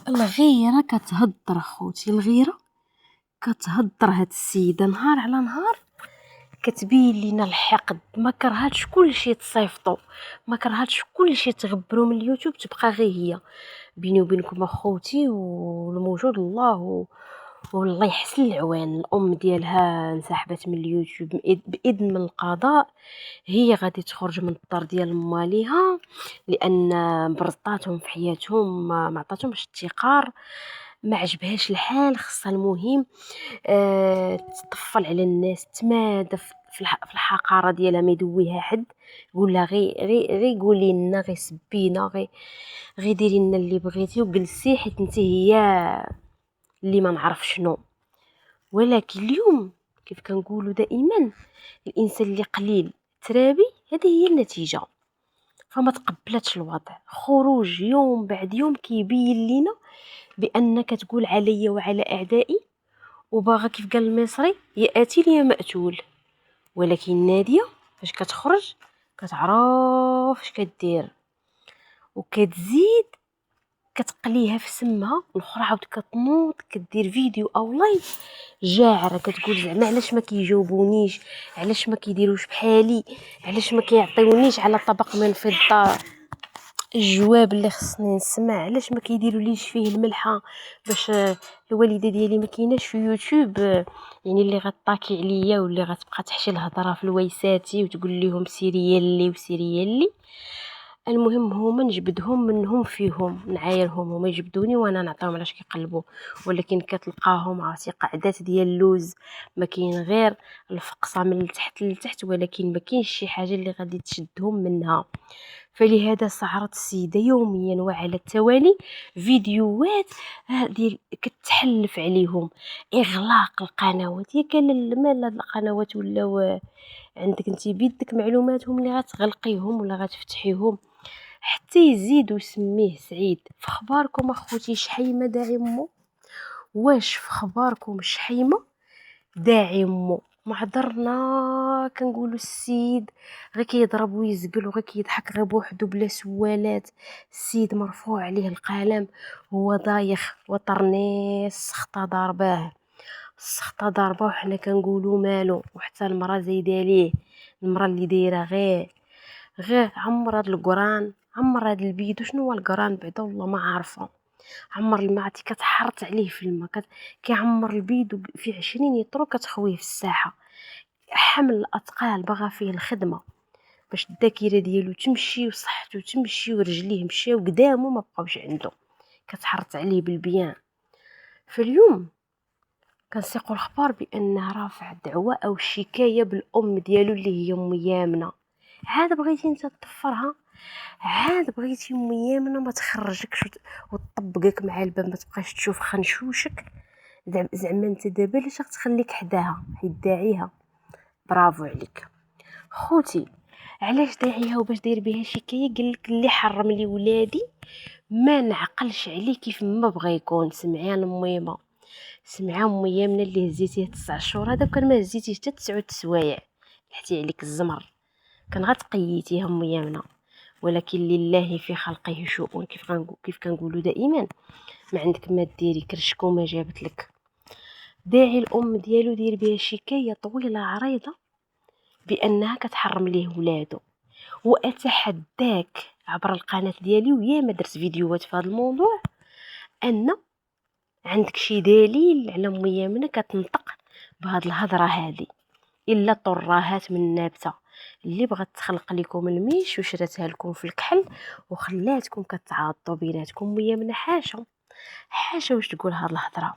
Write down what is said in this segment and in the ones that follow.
الغيرة كتهضر خوتي، الغيرة كتهضر. هاد السيدة نهار على نهار كتبين لينا الحقد، ما كرهاتش كلشي تصيفطو، ما كرهاتش كلشي تغبرو من اليوتيوب، تبقى غير هي. بيني وبينكم اخوتي والموجود الله والله يحسن العوان، الام ديالها انسحبت من اليوتيوب باذن من القضاء. هي غادي تخرج من الدار ديال ماليها لان برزطاتهم في حياتهم، ما عطاتهمش التقار، ما عجبهاش الحال. خصها المهم تطفل على الناس، تمادى في الحقاره ديالها، ما يدويها حد. يقول لها غير قولي لنا، غير سبينا، غير ديري لنا اللي بغيتي وجلسي، حيت انت هي اللي ما نعرف شنو. ولكن اليوم كيف كنقولوا دائما، الانسان اللي قليل ترابي، هذه هي النتيجه. فما تقبلتش الوضع، خروج يوم بعد يوم كيبين لينا بانك تقول عليا وعلى اعدائي، وباغا كيف قال المصري يا قاتل يا مقتول. ولكن ناديه فاش كتخرج كتعرف اش كدير، وكتزيد كتقليها في سمها. الاخرى عاود كتنوض كدير فيديو او لايف جاعره، كتقول زعما علاش ما كيجاوبونيش، علاش ما كيديروش بحالي، علاش ما كيعطيونيش على طبق من فضه الجواب اللي خصني نسمع، علاش ما كيديروليش فيه الملحه باش الوالده ديالي ما كايناش في يوتيوب، يعني اللي غطاكي عليا واللي غتبقى تحشي الهضره في الويساتي وتقول لهم سيري يلي وسيري يلي. المهم هما نجبدهم منهم فيهم، نعايرهم هما يجبدوني وانا نعطيهم علاش كيقلبوا. ولكن كتلقاهم عرفتي قعدات ديال اللوز، ما كاين غير الفقصه من التحت للتحت، ولكن ما كاينش شي حاجه اللي غادي تشدهم منها. فلهذا سعرت السيده يوميا وعلى التوالي فيديوهات ديال كتحلف عليهم اغلاق القنوات. يا كان المال هاد القنوات ولاو عندك انت بيدك معلوماتهم اللي غتغلقيهم ولا غتفتحيهم، حتى يزيد ويسميه سعيد. في خباركم اخوتي شحيمه داعي امو؟ واش في خباركم شحيمه داعي امو؟ ما عذرنا كنقولوا السيد غير كيضرب ويزقل وغير كيضحك غير بوحدو بلا سوالات. السيد مرفوع عليه القلم، هو ضايخ وطرنيس، السخطه ضارباه، السخطه ضاربه وحنا كنقولوا مالو. وحتى المراه زايده ليه، المراه اللي دايره غير عمر هاد القران، عمر هاد البيد. وشنو هو القران بعدا؟ والله ما عارفه. عمر المعتي كتحرط عليه في الماء، كيعمر البيد في 20 يطرو كتخويه في الساحه. حمل الاثقال بغى فيه الخدمه باش الذاكره ديالو تمشي وصحته تمشي ورجليه مشاو قدامه ما بقاوش عنده، كتحرط عليه بالبيان. فاليوم كنسيقوا الخبر بانه رافع دعوه او شكايه بالام ديالو اللي هي ام يامنه. عاد بغيتي انت تطفرها، عاد بغيتي ام يامنه ما تخرجكش وتطبقك مع الباب، ما تبقاش تشوف خنشوشك. زعما انت دابا علاش غتخليك حداها حيت داعيها؟ برافو عليك خوتي. علاش داعيها وباش داير بها شكايه؟ قالك اللي حرم لي ولادي ما نعقلش عليه كيف ما بغى يكون. سمعي الميمه، سمعي ام يامنه اللي هزيتيه 9 شهور، هذا كان ما هزيتيش حتى 9 السوايع، لحتي عليك الزمر كان غتقيتيه ام يامنه. ولكن لله في خلقه شؤون، كيف كنقولوا دائما، ما عندك ما ديري كرشكو ما جابت لك. داعي الام ديالو دير بها شكايه طويله عريضه بانها كتحرم ليه ولادو. واتحداك عبر القناه ديالي، ويا ما درت فيديوهات في هذا الموضوع، ان عندك شي دليل على ام يامنه كتنطق بهاد الهضره هذه، الا طراهات من نابته اللي بغات تخلق لكم الميش وشراتها لكم في الكحل وخلاتكم كتعاضوا بيناتكم. ام يامنه حاشا حاشا واش تقول هاد الهضره.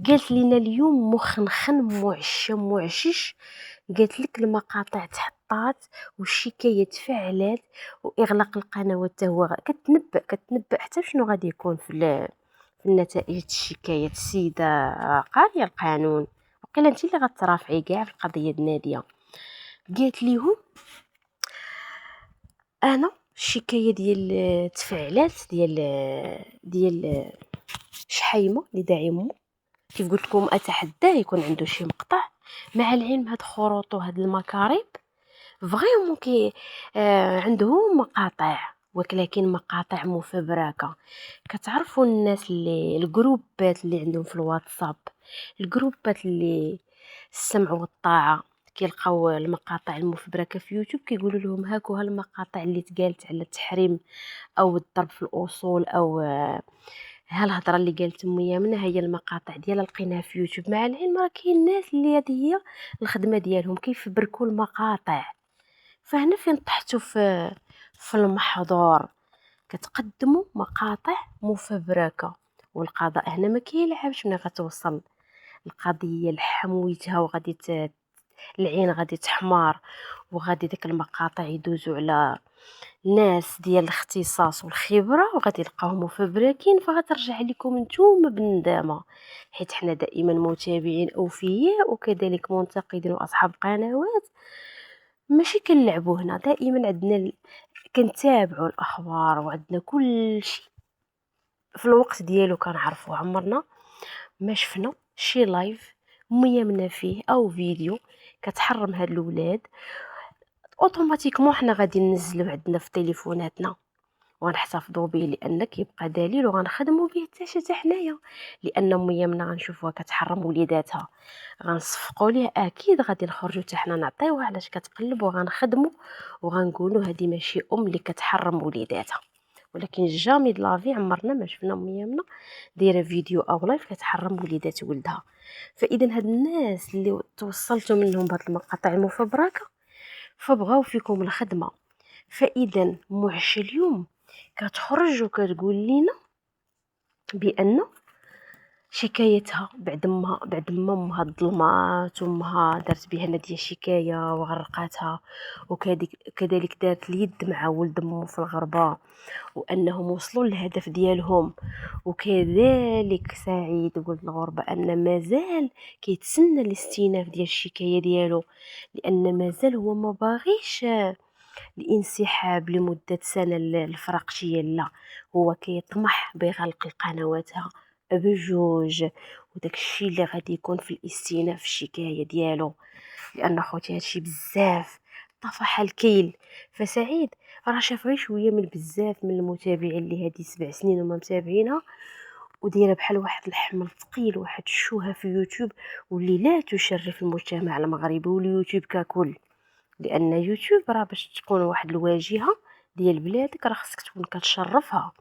قالت لينا اليوم مخنخن معشش، قالت لك المقاطع تحطات والشكايه تفعلات واغلاق القنوات هو كتنبأ حتى شنو غادي يكون في النتائج الشكايه. السيده قاريه القانون، وقيلا انت اللي غترافعي كاع في القضيه ناديه. قالت ليهم انا الشكايه ديال تفعلات ديال شحيمه اللي داعي امو، كيف قلت لكم اتحداه يكون عنده شي مقطع. مع العلم هاد خروط وهاد المكارب فريمون كي عندهم مقاطع ولكن مقاطع مفبركه. كتعرفوا الناس اللي الجروبات اللي عندهم في الواتساب، الجروبات اللي السمع والطاعه، كيلقاو المقاطع المفبركه في يوتيوب كيقولوا لهم هاكو المقاطع اللي تقالت على التحريم او الضرب في الاصول او ها الهضره اللي قالت يمنى، هي المقاطع ديالها لقيناها في يوتيوب. مع العلم راه كاين ناس اللي هذه هي الخدمه ديالهم كيفبركوا المقاطع. فهنا فين طحتوا في المحظور، كتقدموا مقاطع مفبركه، والقضاء هنا ما كيلعبش. ملي غتوصل القضيه لحمويتها وغادي العين غادي تحمار، وغادي ديك المقاطع يدوزوا على ناس ديال الاختصاص والخبره وغادي يلقاوهم مفبركين، فغترجع لكم نتوما بالندامه. حيت حنا دائما متابعين اوفياء وكذلك منتقدين واصحاب قنوات ماشي كنلعبوا هنا، دائما عندنا كنتابعوا الاخبار وعندنا كل شيء في الوقت ديالو كنعرفوا. عمرنا ما شفنا شي لايف ميمنا فيه او فيديو كتحرم هاد الاولاد اوتوماتيكمون حنا غادي ننزلو عندنا في تليفوناتنا وغنحتفظوا به، لان كيبقى دليل وغنخدموا به حتى حنايا. لان ميمنا غنشوفوها كتحرم وليداتها غنصفقوا ليه، اكيد غادي نخرجوا حتى حنا نعطيوها علاش كتقلب، وغنخدموا وغنقولوا هذه ماشي اللي كتحرم وليداتها. ولكن جامي د لافي عمرنا ما شفنا ميمنا دايره فيديو او لايف كتحرم وليدات ولدها. فاذا هاد الناس اللي توصلتوا منهم بهاد المقاطع المفبركه فبغاو فيكم الخدمه. فاذا معش اليوم كتخرج وكتقول لنا بان شكايتها بعد ما امها ظلمات وامها دارت بها ناديه شكايه وغرقاتها، وكذلك دارت اليد مع ولد امه في الغربه، وانهم وصلوا للهدف ديالهم. وكذلك سعيد ولد الغربه ان مازال كيتسنى الاستئناف ديال الشكايه ديالو، لان مازال هو ما باغيش الانسحاب لمده سنه الفرقشيه. لا، هو كيطمح بغلق القنواتها بجوج، وداك الشيء اللي غادي يكون في الاستئناف الشكايه ديالو، لان خوتي هادشي بزاف طفح الكيل. فسعيد راه شاف غير شويه من بزاف من المتابعين اللي هادي 7 سنين وما متابعينها ودايره بحال واحد الحمل ثقيل، واحد الشوهه في يوتيوب واللي لا تشرف المجتمع المغربي واليوتيوب ككل. لان يوتيوب راه باش تكون واحد الواجهه ديال بلادك راه خصك تكون كتشرفها.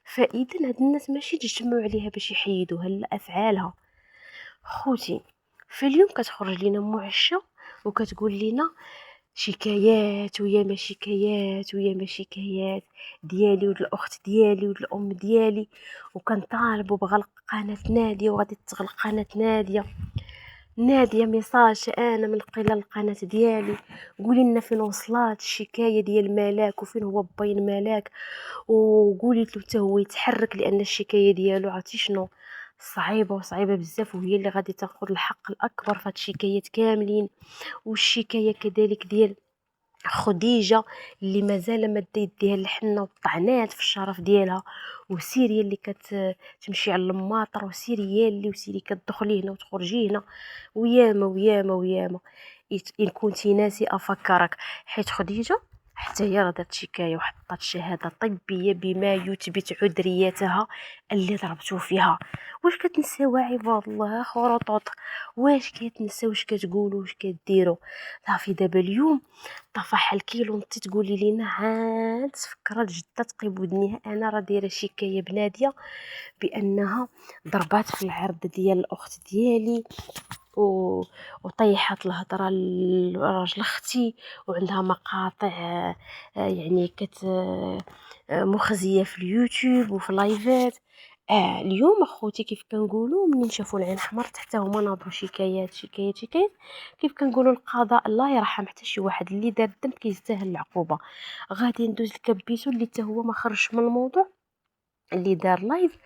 فاذا هاد الناس ماشي تجتمعوا عليها باش يحيدوها، لا، افعالها خوتي. فاليوم كتخرج لينا معشه وكتقول لنا شكايات وياما شكايات وياما شكايات ديالي ود الاخت ديالي ود الام ديالي، وكنطالبوا بغلق قناه ناديه وغادي تغلق قناه ناديه ميساج انا من خلال القناه ديالي، قولي لنا فين وصلات الشكايه ديال ملاك وفين هو باين ملاك، وقولي له حتى هو يتحرك، لان الشكايه ديالو عرفتي شنو صعيبه وصعيبه بزاف، وهي اللي غادي تاخذ الحق الاكبر في هاد الشكايات كاملين. والشكايه كذلك ديال خديجه اللي مازال مد يديها الحنه وطعنات في الشرف ديالها، وسيريا اللي كتمشي على الماطر، وسيريا اللي وسيري كتدخلي هنا وتخرجي هنا، وياما وياما وياما. ان كنتي ناسي افكرك، حيت خديجه حتى هي راه دارت شكايه وحطات شهاده طبيه بما يثبت عذريتها اللي ضربتو فيها. واش كتنساو عباد الله خرطوط؟ واش كتنساو واش كتقولوا واش كديروا؟ صافي دابا اليوم طفح الكيلو انت تقولي لينا عاد تفكرت جده تقيب ودنيها انا راه دايره شكايه بناديه بانها ضربات في العرض ديال الاخت ديالي وطيحت الهضره لراجل اختي، وعندها مقاطع يعني مخزيه في اليوتيوب وفي لايفات. اليوم اخوتي كيف كنقولوا منين شافوا العين حمرت حتى هما ناضوا شكايات شكايات شكايات. كيف كنقولوا القضاء الله يرحم حتى شي واحد اللي دار الذنب كيستاهل العقوبه. غادي ندوز لكبيسو اللي حتى هو ما خرجش من الموضوع، اللي دار لايف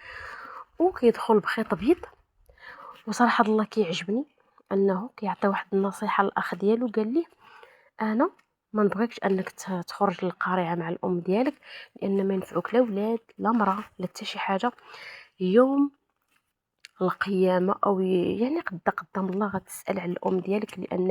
وكيدخل بخيط ابيض. وصراحه الله كيعجبني انه كيعطي واحد النصيحه للاخ ديالو، قال ليه انا ما نبغيكش انك تخرج للقارعه مع الام ديالك، لان ما ينفعوك لا ولاد لا مراه لا حتى شي حاجه. يوم القيامه او يعني قدام الله غتسال على الام ديالك، لان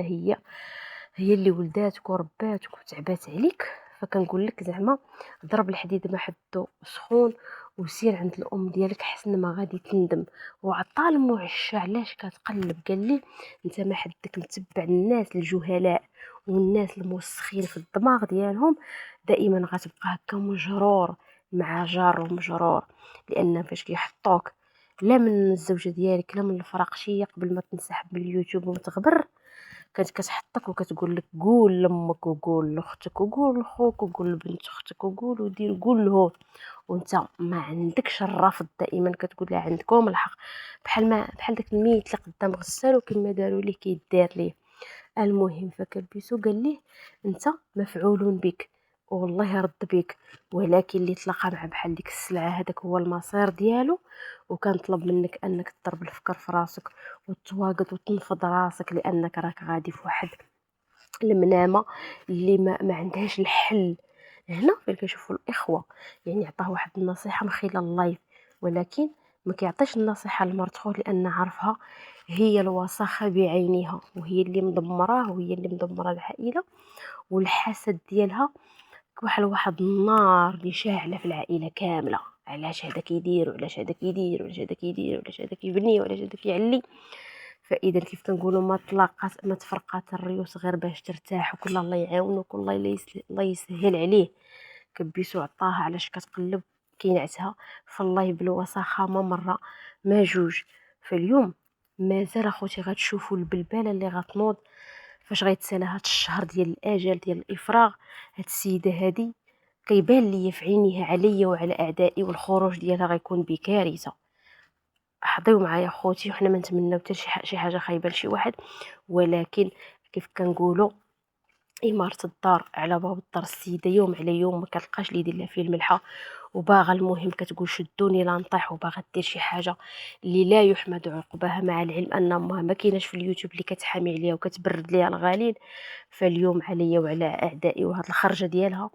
هي اللي ولداتك ورباتك وتعبات عليك. فكنقول لك زعما ضرب الحديد ما حدو سخون وسير عند الام ديالك حسن ما غادي تندم. وعطاه المعشة علاش كتقلب، قال ليه انت ما حدك متبع الناس الجهلاء والناس الموسخين في الدماغ ديالهم، دائما غتبقى هكا مجرور مع جار ومجرور. لان فاش كيحطوك لا من الزوجه ديالك لا من الفراقشيه قبل ما تنسحب من اليوتيوب وتغبر، كانت كتحطك وكتقول لك قول لامك وقول لاختك وقول لخوك وقول لبنت اختك وقول ودير قول له، وانت ما عندكش الرفض، دائما كتقول لها عندكم الحق. بحال داك الميت اللي قدام غسالو كما داروا ليه كيدار ليه. المهم فكلبيسو قال ليه انت مفعول بك والله يرد بك، ولكن اللي تلاقى مع بحال ديك السلعه هذاك هو المصير ديالو، وكنطلب منك انك تضرب الفكر في راسك وتواقد وتنفض راسك، لانك راك غادي في واحد المنامه اللي ما عندهاش الحل. هنا فين كنشوفوا الاخوه يعني عطاه واحد النصيحه من خلال اللايف، ولكن ما كيعطيش النصيحه لمرته لان عارفها هي الوساخه بعينها، وهي اللي مدمراه وهي اللي مدمره العائله، والحسد ديالها كحل واحد النار اللي شاعله في العائله كامله. علاش هذا كيدير وعلاش هذا كيدير وعلاش هذا كيدير وعلاش هذا كيبني وعلاش هذا كيعلي. فاذا كيف كنقولوا ما تفرقات الريوس غير باش ترتاح، وكل الله يعاونك والله الله يسهل عليه. كبيسو عطاها علاش كتقلب كينعتها فالله بالوساخه ما مره ما جوج. فاليوم مازال اخوتي غتشوفوا البلبله اللي غتنوض فاش غيتسالى هاد الشهر ديال الاجل ديال الافراغ. هاد السيده هادي كيبان ليا في عينيها عليا وعلى اعدائي، والخروج ديالها غيكون بكارثه. حضيو معايا خوتي، وحنا ما نتمناو حتى شي حاجه خايبه لشي واحد، ولكن كيف كنقولوا إمارة الدار على باب الدار السيدة يوم على يوم ما كتلقاش اللي يدير لها فيه الملحة، وباغا المهم كتقول شدوني لا نطيح، وباغا دير شي حاجه اللي لا يحمد عقباها، مع العلم ان امها ما كايناش في اليوتيوب اللي كتحامي عليها وكتبرد ليها الغليل. فاليوم عليا وعلى اعدائي وهاد الخرجه ديالها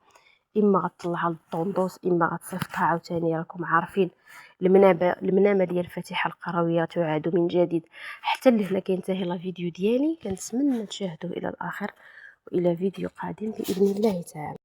اما غطلعها للطوندوس اما غتصيفطها عاوتاني. راكم عارفين المنامه ديال فاتحه القرويه تعاد من جديد. حتى لهنا كينتهي لا فيديو ديالي، كنتمنى تشاهدوه الى الاخر، والى فيديو قادم باذن الله تعالى.